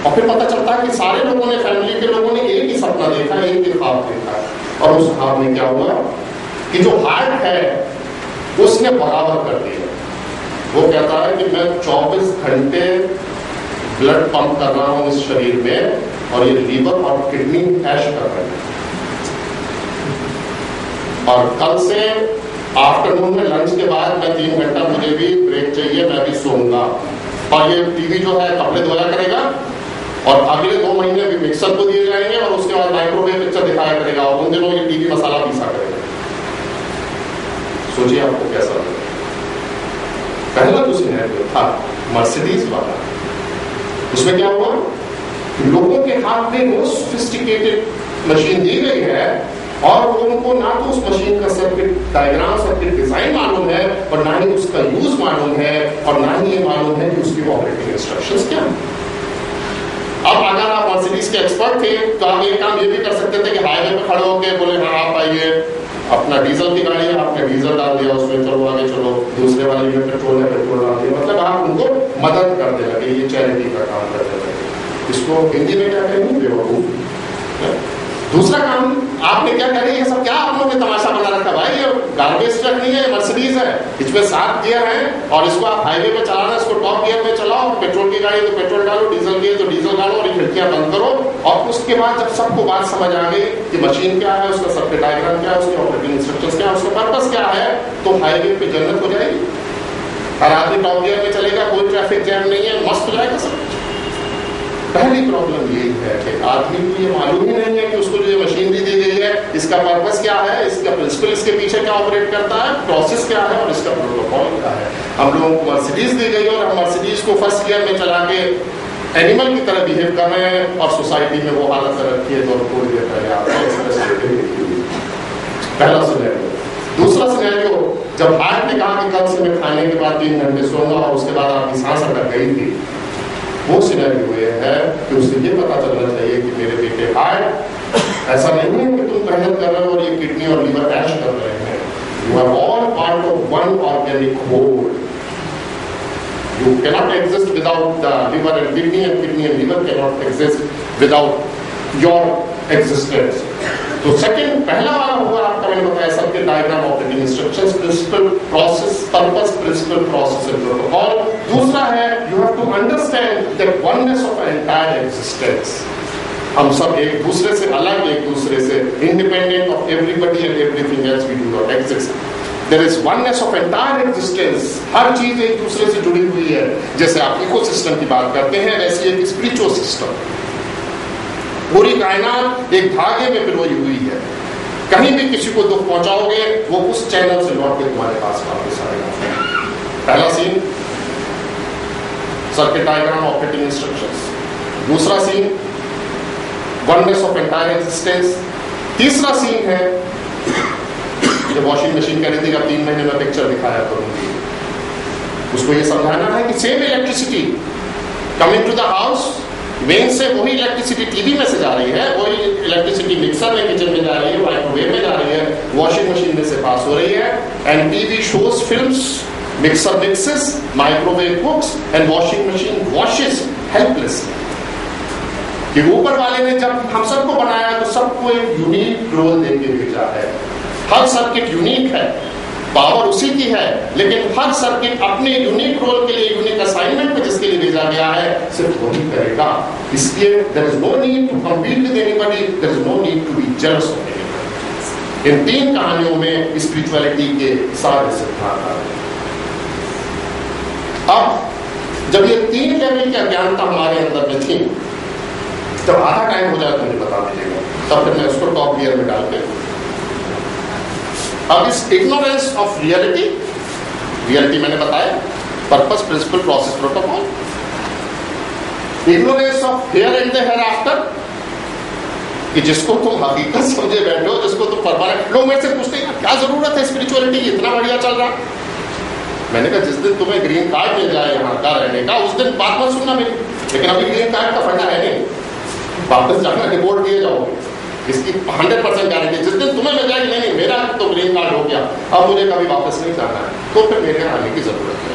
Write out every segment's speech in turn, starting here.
और फिर पता चलता है कि सारे लोगों ने, फैमिली के लोगों ने एक ही सपना देखा, एक ही ख्वाब देखा, और उस ख्वाब में क्या हुआ कि जो हार्ट है उसने बगावत कर दिया। वो कहता है कि मैं 24 घंटे ब्लड पंप कर रहा हूं इस शरीर में और ये लीवर और किडनी ऐश कर रहे हैं, और कल से आफ्टरनून में लंच के बाद मैं 3 घंटा मुझे भी ब्रेक चाहिए, मैं भी सोऊंगा। और ये टीवी जो है कपड़े धोया करेगा, और अगले 2 महीने भी मिक्सर को दिए जाएंगे, और उसके बाद माइक्रोवेव पिक्चर दिखाया करेगा, और उन दिनों ये टीवी मसाला पीसा करेगा। सोचिए आपको कैसा लगेगा। पहला जो सिनेरियो था मर्सिडीज वाला, उसमें क्या हुआ, लोगों के हाथ में वो सोफिस्टिकेटेड मशीन दी गई है, और उनको ना तो उस मशीन का सर्किट डायग्राम, सर्किट डिजाइन मालूम है, और ना ही उसका यूज मालूम है, और ना ही ये मालूम है कि उसकी ऑपरेटिंग इंस्ट्रक्शंस क्या है। अब अगर आप मर्सिडीज के एक्सपर्ट थे तो आप एक काम ये भी कर सकते थे कि हाईवे पे खड़े होकर बोले हाँ आप आइए, अपना डीजल की गाड़ी है, आपने डीजल डाल दिया उसमें, चलो आगे चलो, दूसरे वाले में पेट्रोल है, पेट्रोल डाल दिया, मतलब आप उनको मदद कर दे लगे, ये चैरिटी का काम करने लगे। इसको हिंदी में क्या कहेंगे, बेवकूफ। दूसरा काम आपने क्या करे, ये सब क्या आप लोगों ने तमाशा बना रखा भाई, ये गार्बेज ट्रक नहीं है, मर्सिडीज है, इसमें 7 गियर है, और इसको आप हाईवे पे चलाना, इसको टॉप गियर में चलाओ, पेट्रोल की गाड़ी तो पेट्रोल डालो, डीजल की तो डीजल डालो, और ये खिड़कियां बंद करो। और उसके बाद जब सबको बात समझ आ गई कि मशीन क्या है, उसका सर्किट डायग्राम क्या है, उसके ऑपरेटिंग इंस्ट्रक्शंस क्या है, उसका पर्पस क्या है, तो हाईवे पे जन्नत हो जाएगी। हर आदमी टॉप गियर में चलेगा, कोई ट्रैफिक जैम नहीं है, मस्त हो जाएगा सब। पहली प्रॉब्लम यही है कि आदमी को ये मालूम ही नहीं है कि उसको जो मशीनरी दी गई है इसका पर्पस क्या है, इसका प्रिंसिपल, इसके पीछे क्या ऑपरेट करता है, प्रोसेस क्या है, और इसका प्रोटोकॉल क्या है। हम लोगों को मर्सिडीज दी गई और हम मर्सिडीज को फर्स्ट गियर में चला के एनिमल की तरह बिहेव कर रहे हैं, और सोसाइटी में वो हालत रखी है तो थोड़ी देर पहले पहला सिनेरियो। दूसरा सिनेरियो, जब हार्ट ने कहा कि कल से मैं खाने के बाद 3 घंटे सोऊंगा, और उसके बाद आपकी सांस अटक गई थी, वो सिनेरियो ये है कि उसे ये पता चलना चाहिए कि मेरे बेटे हार्ट, ऐसा नहीं है कि तुम मेहनत कर रहे हो और ये किडनी और लीवर ऐश कर रहे हैं, you are all part of one organic whole. You cannot exist without the liver and kidney and liver cannot exist without your existence. तो सेकंड, पहला वाला हुआ आपका, मैंने बताया circuit diagram, operating instructions, principle, process, purpose, principle, process and protocol. दूसरा है you have to understand the oneness of entire existence. हम सब एक दूसरे से अलग, एक दूसरे से independent of everybody and everything else, we do not exist. There is oneness of entire existence. हर चीज एक दूसरे से जुड़ी हुई है। जैसे आप इकोसिस्टम की बात करते हैं, वैसे एक स्पिरिचुअल सिस्टम, पूरी कायनात एक धागे में पिरोई हुई है। कहीं भी किसी को दुख पहुंचाओगे वो उस चैनल से लौट के तुम्हारे पास वापस आएगा। पहला scene circuit diagram, operating instructions. दूसरा scene oneness of entire existence. तीसरा सीन है जो वॉशिंग मशीन कह रही थी कि 3 महीने में पिक्चर दिखाया करूंगी, उसको ये समझाना है कि same electricity coming to the house, main से वही इलेक्ट्रिसिटी टीवी में से जा रही है, वही इलेक्ट्रिसिटी मिक्सर में, किचन में जा रही है, माइक्रोवेव में जा रही है, वॉशिंग मशीन में से पास हो रही है। And TV shows films, mixer mixes, microwave कुक्स and washing machine washes helplessly. कि ऊपर वाले ने जब हम सबको बनाया तो सबको एक यूनिक रोल देके भेजा है। हर सर्किट यूनिक है, पावर उसी की है, लेकिन हर सर्किट अपने यूनिक रोल के लिए, यूनिक असाइनमेंट पे जिसके लिए भेजा गया है, सिर्फ वही करेगा। इसलिए there is no need to compete with anybody, there is no need to be jealous of anybody. इन 3 कहानियों में स्पिरिचुअलिटी के सारे सिद्धांत आ गए। अब जब ये 3 लेवल की अज्ञानता हमारे अंदर में थी, जब आधा टाइम हो जाए तो मुझे बता दीजिएगा, तब फिर मैं उसको टॉप गियर में डाल के। अब इस इग्नोरेंस ऑफ रियलिटी, रियलिटी मैंने बताया, purpose, principle, process, protocol. Ignorance of here and the hereafter, कि जिसको तुम हकीकत समझे बैठे हो, जिसको तुम परमानेंट। लोग मेरे से पूछते हैं क्या जरूरत है स्पिरिचुअलिटी की, इतना बढ़िया चल रहा। मैंने कहा जिस दिन तुम्हें ग्रीन कार्ड मिल जाए यहाँ का रहने का, उस दिन बात मत सुनना मेरी। लेकिन अभी ग्रीन कार्ड का फंडा है नहीं, वापस जाना, रिपोर्ट दिए जाओगे, इसकी 100% गारंटी। जिस दिन तुम्हें मिल जाएगी नहीं मेरा तो ग्रीन कार्ड हो गया, अब मुझे कभी वापस नहीं जाना है, तो फिर मेरे यहाँ आने की जरूरत है।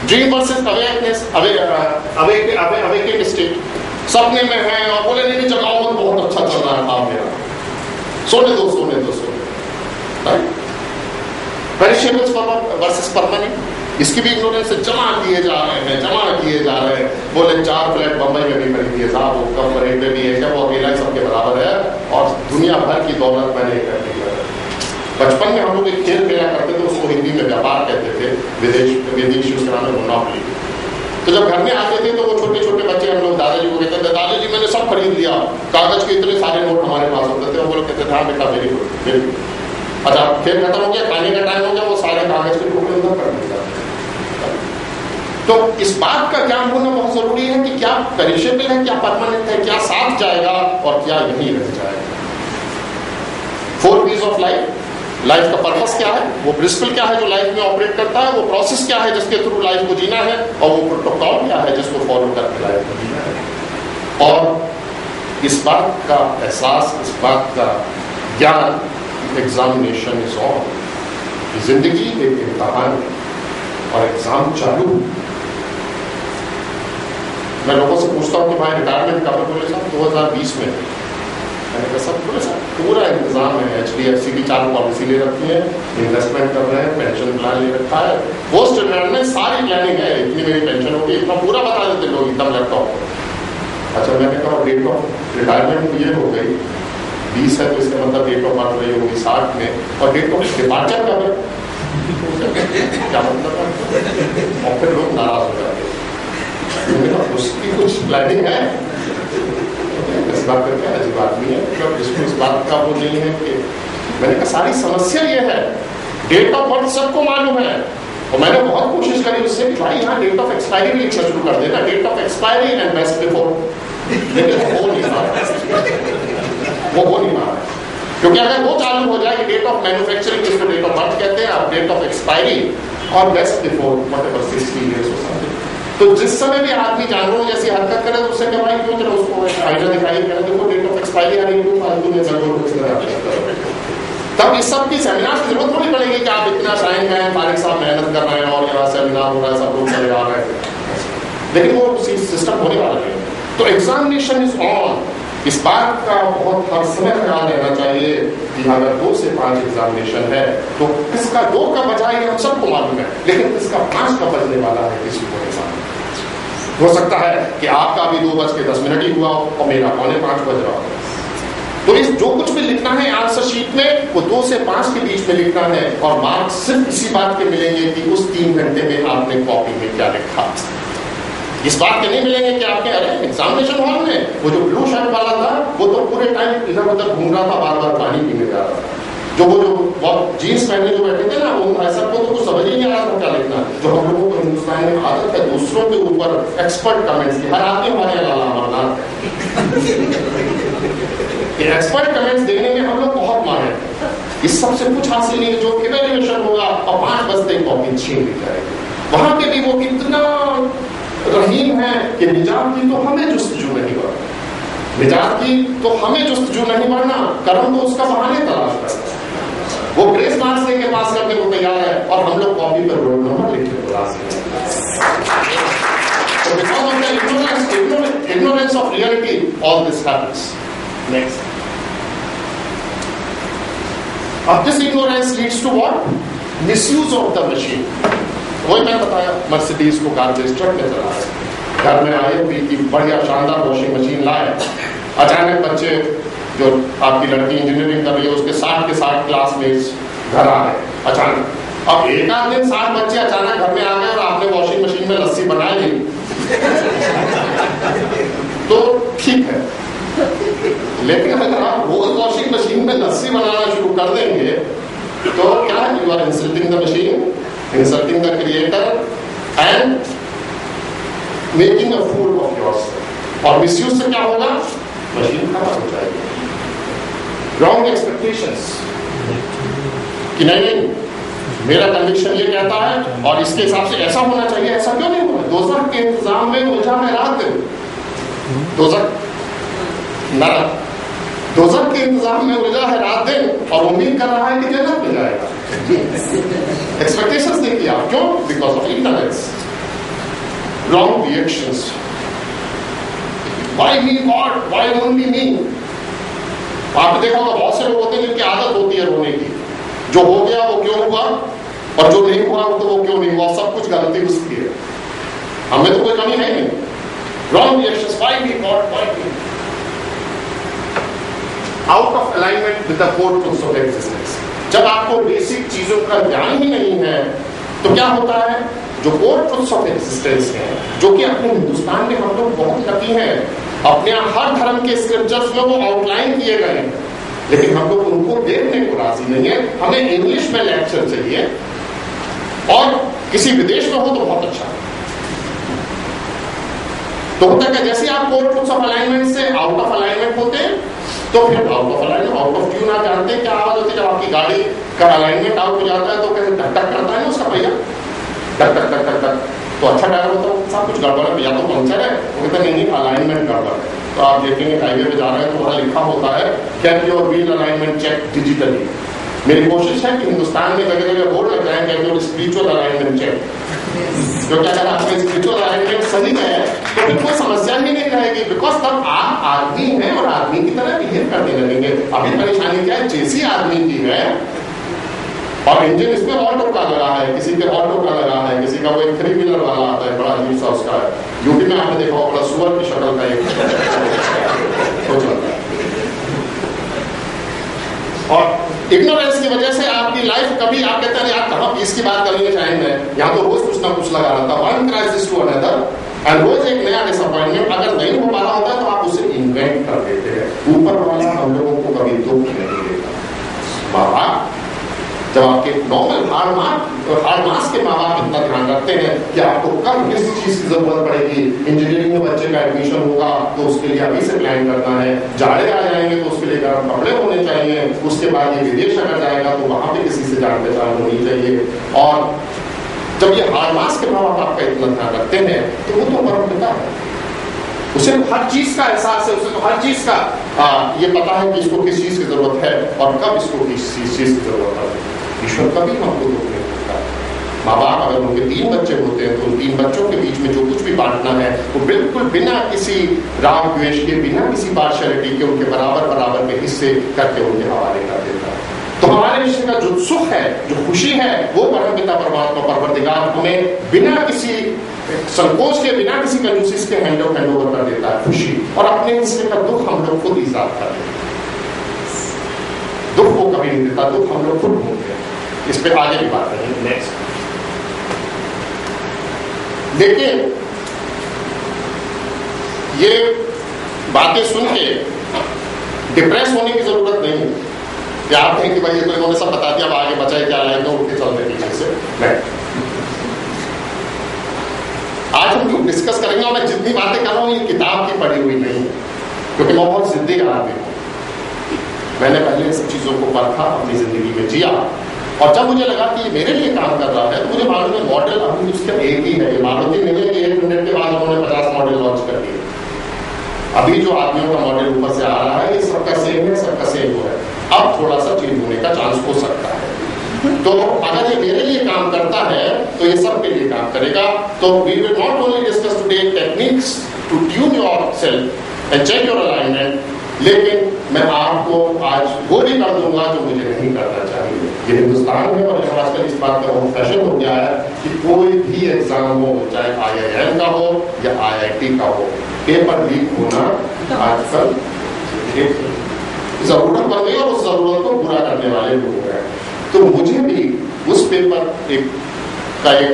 ड्रीम वर्सेस अवेकनेस, अवेकेड स्टेट, सपने में है और बोले नहीं जगाओ मत, बहुत अच्छा चल रहा है काम मेरा, सोने दो सोने दो सोने दो। पेरिशेबल्स वर्सेस परमानेंट, इसकी भी इग्नोरेंस से जमा किए जा रहे हैं। बोले 4 फ्लैट बंबई में भी खरीद दिए साहब, वो कम रेट में भी है क्या, वो अकेला सबके बराबर है और दुनिया भर की दौलत मैंने इकट्ठी कर। बचपन में हम लोग एक खेल खेला करते थे, उसको हिंदी में व्यापार कहते थे, विदेशी उसका नाम है मोनोपोली। तो जब घर में आते थे तो वो छोटे छोटे बच्चे हम लोग दादाजी को कहते थे, दादाजी मैंने सब खरीद लिया, कागज के इतने सारे नोट हमारे पास होते थे, वो लोग कहते थे हाँ बेटा वेरी गुड वेरी गुड। अच्छा खेल खत्म हो गया, खाने का टाइम हो गया, वो सारे कागज के टुकड़े उधर कर दिया। तो इस बात का ज्ञान होना बहुत जरूरी है कि क्या पेरिशेबल है, क्या परमानेंट है, क्या साथ जाएगा और क्या यहीं रह जाएगा। 4 P's ऑफ लाइफ का पर्पस क्या है, वो प्रिंसिपल क्या है जो लाइफ में ऑपरेट करता है, वो प्रोसेस क्या है जिसके थ्रू लाइफ को जीना है, और वो प्रोटोकॉल क्या है जिसको फॉलो करके लाइफ को जीना है। और इस बात का एहसास, इस बात का ज्ञान, एग्जामिनेशन इज ऑन, जिंदगी एक इम्तिहान और एग्जाम चालू। मैं लोगों से पूछता हूँ कि भाई रिटायरमेंट कब? बोले साहब 2020 में। मैंने कहा सब बोले साहब पूरा इंतजाम है, HDFC की 4 पॉलिसी ले रखी है, इन्वेस्टमेंट कर रहे हैं, पेंशन प्लान ले रखा है, पोस्ट रिटायरमेंट सारी प्लानिंग है, इतनी मेरी पेंशन होगी, इतना पूरा बता देते लोग एकदम लैपटॉप। अच्छा मैंने कहा डेट ऑफ रिटायरमेंट ये हो गई 20 है, तो इसका मतलब डेट ऑफ बर्थ रही होगी 60 में, और डेट ऑफ डिपार्चर कब है क्या मतलब है? और फिर लोग नाराज हो जाते हैं, उसकी कुछ प्लानिंग है, इस बात का क्या अजीब आदमी है, मतलब जिसको इस बात का वो नहीं है कि मैंने कहा सारी समस्या ये है, डेट ऑफ बर्थ सबको मालूम है, और मैंने बहुत कोशिश करी उससे कि भाई यहाँ डेट ऑफ एक्सपायरी भी लिखना शुरू कर देना, date of expiry and best before, लेकिन वो नहीं माना, क्योंकि अगर वो चालू हो जाए कि डेट ऑफ मैन्युफैक्चरिंग जिसको डेट ऑफ बर्थ कहते हैं, आप डेट ऑफ एक्सपायरी और बेस्ट बिफोर व्हाटएवर 60 इयर्स हो सकते, तो जिस समय भी आदमी जानवरों जैसी हरकत करे तो उससे क्या भाई क्यों चलो उसको आइडिया दिखाई करे, देखो डेट ऑफ एक्सपायरी आ रही है, फालतू में जरूर तब इस सब की सेमिनार की जरूरत थोड़ी पड़ेगी कि आप इतना शाइन हैं, फारिक साहब मेहनत कर रहे हैं और यहाँ सेमिनार हो रहा है, सब लोग चले आ रहे हैं, लेकिन वो सिस्टम होने वाला है। तो एग्जामिनेशन इज ऑन। इस बात का बहुत हर समय ख्याल रहना चाहिए कि अगर 2 से 5 एग्जामिनेशन है तो किसका 2 का बजाय हम सबको मालूम है, लेकिन किसका 5 का बजने वाला है किसी को नहीं मालूम। हो सकता है कि आपका भी 2:10 ही हुआ और मेरा 4:45 बज रहा हो। तो इस जो कुछ भी लिखना है आंसर शीट में वो 2 से 5 के बीच में लिखना है, और मार्क्स सिर्फ इसी बात के मिलेंगे कि उस 3 घंटे में आपने कॉपी में क्या लिखा। इस बात के नहीं मिलेंगे कि आपके अरे एग्जामिनेशन हॉल में वो जो ब्लू शर्ट वाला था वो तो पूरे टाइम इधर उधर घूम रहा था, बार बार पानी पीने जा रहा था, जो जीन्स पहने जो बैठे थे ना वो ऐसा को तो कुछ समझ ही नहीं आ रहा था क्या लिखना। जो हम लोगों को हिंदुस्तान में आदत है दूसरों के ऊपर एक्सपर्ट कमेंट्स की, हर आदमी हमारे लाला अमरनाथ है, एक्सपर्ट कमेंट्स देने में हम लोग बहुत माहिर। इस सबसे कुछ हासिल नहीं, जो इवैल्यूएशन होगा और 5 बजते कॉपी छीन ली जाएगी। वहां पे भी वो इतना रहीम है कि निजात की तो हमें जुस्तजू नहीं बढ़ना, निजात की तो हमें जुस्तजू नहीं बढ़ना, कर्म तो उसका बहाने तलाश करता है। वो ग्रेस मार्क्स लेके पास करने को तैयार है और हम लोग कॉपी पर रोल नंबर लिख के पास So because of the ignorance of reality, all this happens. Next. This ignorance leads to what? Misuse of the machine. वही मैंने बताया, मर्सिडीज को गार्बेज ट्रक में चला रहे, घर में आए हुई की बढ़िया शानदार वॉशिंग मशीन लाए, अचानक बच्चे जो आपकी लड़की इंजीनियरिंग कर रही है उसके 60 क्लासमेट्स घर आ रहे अचानक। अब एक आध दिन 60 बच्चे अचानक घर में आ गए और आपने वॉशिंग मशीन में लस्सी बना ली तो ठीक है, लेकिन अगर आप रोज वॉशिंग मशीन में लस्सी बनाना शुरू कर देंगे तो क्या है, you are insulting the machine, insulting the creator and making a fool of yourself। और मिसयूज से क्या होगा, मशीन खराब हो जाएगी। रॉन्ग एक्सपेक्टेशंस कि नहीं मेरा कन्विक्शन ये कहता है और इसके हिसाब से ऐसा होना चाहिए, ऐसा क्यों नहीं होगा। दोज़ख के इंतजाम में उलझा है रात दिन, दोज़ख नरक, दोज़ख के इंतजाम में उलझा है रात दिन और उम्मीद कर रहा है कि जन्नत में जाएगा। एक्सपेक्टेशंस देखिए आप, क्यों? Because of ignorance. Wrong reactions, why me God, why only me. आपने देखा होगा बहुत से लोग होते हैं जिनकी आदत होती है रोने की, जो हो गया वो क्यों हुआ, और जो नहीं हुआ तो वो क्यों नहीं हुआ, सब कुछ गलती उसकी है, हमें तो कोई कमी है नहीं। Wrong reactions, why me God, why me, out of alignment with the core truths of existence. जब आपको बेसिक चीजों का ज्ञान ही नहीं है तो क्या होता है, जो कोर ट्रूथ्स ऑफ एग्जिस्टेंस है, जो कि अपने हिंदुस्तान में हम लोग बहुत लकी हैं, अपने हर धर्म के स्क्रिप्चर्स में वो आउटलाइन किए गए हैं, लेकिन हम लोग उनको देखने को राजी नहीं है। हमें इंग्लिश में लेक्चर चाहिए, और किसी विदेश में हो तो बहुत अच्छा। तो होता है जैसे आप कोर ट्रूथ्स ऑफ अलाइनमेंट से आउट ऑफ अलाइनमेंट होते हैं, तो फिर out of alignment, out of tune आप जानते हैं क्या आवाज होती है जब आपकी गाड़ी का अलाइनमेंट आउट हो जाता है, तो कैसे धक धक करता है ना उसका पहिया, धक धक धक धक धक। तो अच्छा टायर होता है, सब कुछ गड़बड़ है, या तो पंचर है, वो कहते नहीं अलाइनमेंट गड़बड़ है। तो आप देखेंगे हाईवे पे जा रहे हैं तो वहां लिखा होता है can your wheel alignment check digitally. मेरी कोशिश है कि हिंदुस्तान में जगह जगह बोर्ड लग जाए can your spiritual alignment check, क्योंकि अगर आपका स्पिरिचुअल अलाइनमेंट सही है तो फिर कोई समस्या ही नहीं रहेगी, बिकॉज तब आप आदमी हैं और आदमी की तरह बिहेव करने लगेंगे। अभी परेशानी क्या है, जैसी आदमी की है और इंजन इसमें ऑटो का लगा है, किसी के ऑटो का लगा है, किसी का वो एक 3 व्हीलर वाला आता है, बड़ा अजीब सा उसका है, यूपी में आपने देखा बड़ा सुअर की शक्ल का एक तो चलता है। और इग्नोरेंस की वजह से आपकी लाइफ कभी आप कहते हैं यार कहाँ पीस की बात करनी है टाइम में, यहाँ तो रोज कुछ ना कुछ लगा रहता है, one crisis to another, and रोज एक नया डिसअपॉइंटमेंट। अगर नहीं हो पा रहा होता है तो आप उसे इन्वेंट कर देते हैं। ऊपर वाला हम लोगों को कभी दुख नहीं देता। माँ बाप जब आपके नॉर्मल हार्ड मास के माँ बाप इतना ध्यान रखते हैं कि आपको कब किस चीज की जरूरत पड़ेगी, इंजीनियरिंग में बच्चे का एडमिशन होगा तो उसके लिए अभी से प्लान करना है, जाड़े आ जाएंगे तो उसके लिए गर्म कपड़े होने चाहिए, उसके बाद ये विदेश अगर जाएगा तो वहां पे किसी से जान पहचान होनी चाहिए। और जब ये हार्ड मास के माँ बाप आपका इतना ध्यान रखते हैं तो वो तो परम पिता है, उसे हर चीज का एहसास है, उसे तो हर चीज का ये पता है कि इसको किस चीज की जरूरत है और कब इसको किस चीज की जरूरत है। ईश्वर कभी हमको दुख नहीं होता। माँ बाप अगर उनके 3 बच्चे होते हैं तो उन 3 बच्चों के बीच में जो कुछ भी बांटना है वो बिल्कुल बिना किसी राग द्वेष के, बिना किसी पार्शियलिटी के उनके बराबर बराबर के हिस्से करके उनके हवाले कर देता है। तो हमारे रिश्ते का जो सुख है, जो खुशी है, वो परमपिता परमात्मा परवरदिगार हमें बिना किसी संकोच के, बिना किसी कंजूसी के हैंड ओवर कर देता है खुशी, और अपने हिस्से का दुख हम लोग खुद ईजाद कर देते हैं। दुख वो कभी नहीं देता, दुख हम लोग खुद ढूंढते हैं। इस पे आगे भी बात करेंगे नेक्स्ट। लेकिन ये बातें सुन के डिप्रेस होने की जरूरत नहीं है कि आप कहें कि भाई ये तो इन्होंने सब बता दिया, अब आगे बचाए क्या लाएंगे, उठ के चलने पीछे से नहीं। आज हम लोग डिस्कस करेंगे, और मैं जितनी बातें कर रहा हूं ये किताब की पढ़ी हुई नहीं, क्योंकि मैं बहुत जिद्दी आदमी हूं। मैंने पहले इन सब चीजों को परखा, अपनी जिंदगी में जिया, और जब मुझे लगा कि ये मेरे लिए काम कर रहा है तो मुझे मालूम है मॉडल अभी उसका एक ही है। ये मारुति नहीं है कि 1 मिनट के बाद उन्होंने 50 मॉडल लॉन्च कर दिए। अभी जो आदमियों का मॉडल ऊपर से आ रहा है ये सबका सेम है, सबका सेम हो है। अब थोड़ा सा चेंज होने का चांस हो सकता है। तो अगर ये मेरे लिए काम करता है तो ये सबके लिए काम करेगा। तो we will not only discuss today techniques to tune yourself and check your alignment, लेकिन मैं आपको आज वो भी कर दूंगा जो मुझे नहीं करना चाहिए। ये हिंदुस्तान है और आजकल इस बात का बहुत फैशन हो गया है कि कोई भी एग्जाम हो, चाहे IIM का हो या IIT का हो, पेपर लीक होना आजकल जरूरत बन गई, और उस जरूरत को पूरा करने वाले लोग हैं। तो मुझे भी उस पेपर का एक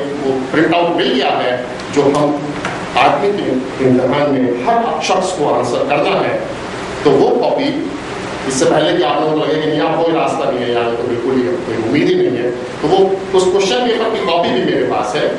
प्रिंट आउट मिल गया है जो हम आदमी के इम्तिहान में हर शख्स को आंसर करना है। तो वो कॉपी, इससे पहले कि आप लोगों को लगे कि यहाँ कोई रास्ता नहीं है, यहाँ तो बिल्कुल ही कोई उम्मीद ही नहीं है, तो वो उस क्वेश्चन पेपर की कॉपी भी मेरे पास है।